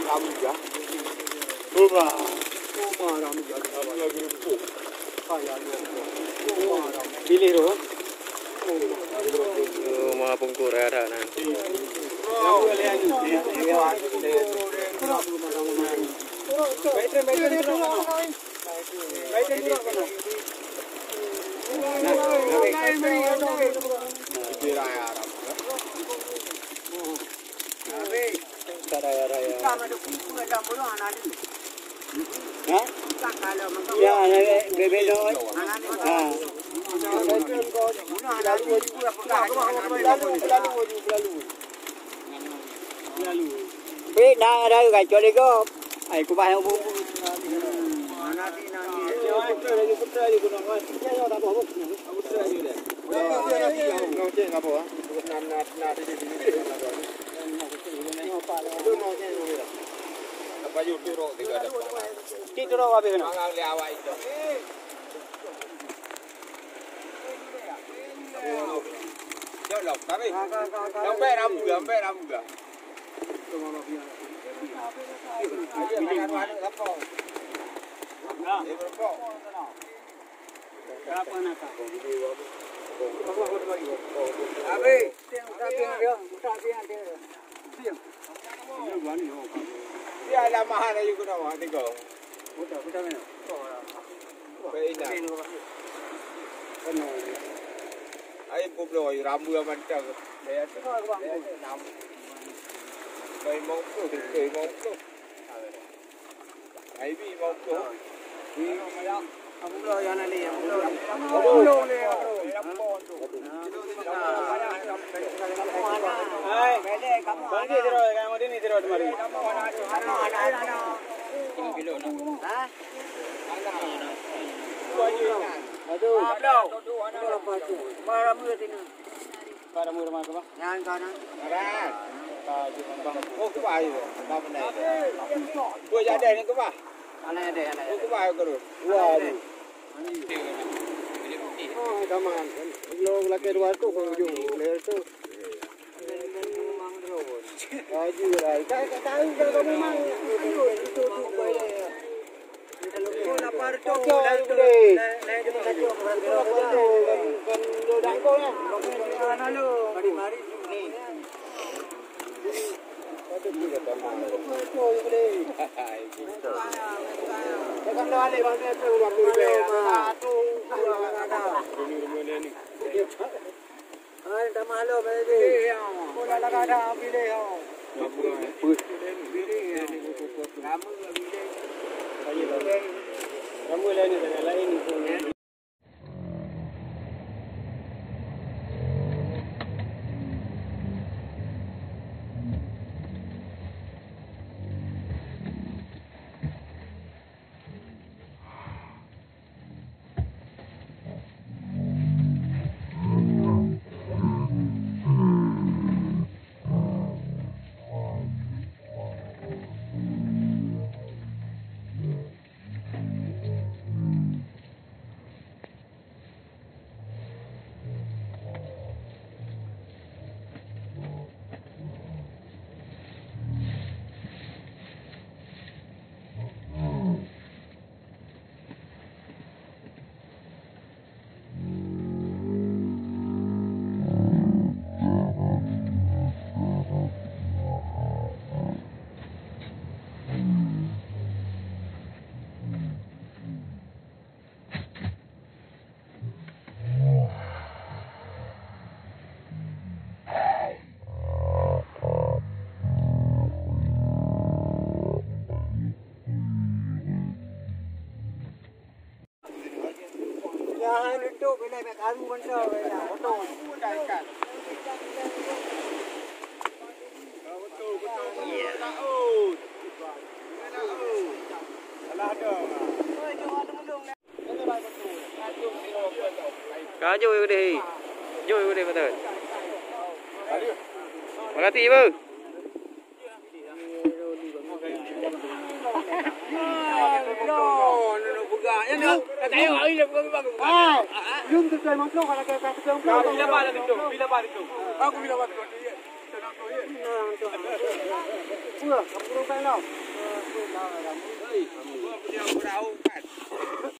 Ramuga. Boba. Ramuga. Pilih tu. Mga pungkur ada nanti. Ya, bebe doy. Biết đang ở đây cái chỗ đi có ai cũng bay không bu. Tiro apa ini? Lộc tapi. Sampai Ramuga. Dia lah mahal aja guna wah tiga. Betul mana? Betul. Ai popular Ramuga macam dia tu nam. Bayi mau tu, bayi mau tu. Ai bi mau tu. Popular yang ni, popular ni. Hai, bagi terus, kamu ini terus mari. Kilo nak? Hah? Aduh. Ablau. Para mula sini. Para mula mana kau? Yang kanan. Kanan. Oh, kau ayo. Apa benda? Kau jadi ni kau bah? Anak ada. Kau bah kau tu. Wah. Oh, kaman. Log lagi dua tu kau jom. Lepas tu. Aji lah. Tahu kalau memang itu boleh. Kau lapar tu. Lain tu. Kan dah kau ya. Mana lu? Mari ni. Ada juga tamam. Kau boleh. Jangan dah le bang tu rumah tu. Satu. Ini. Ay, dah malu berarti. Mula lagi ada pilih oh. Kamu lain dengan lain itu. Jangan itu bila kamu benda betul. Cá vui đi mà thôi. Mà tí bơ. Yung tu saya masuk kalau kita Bila balik tu. Aku bila balik tu. Kamu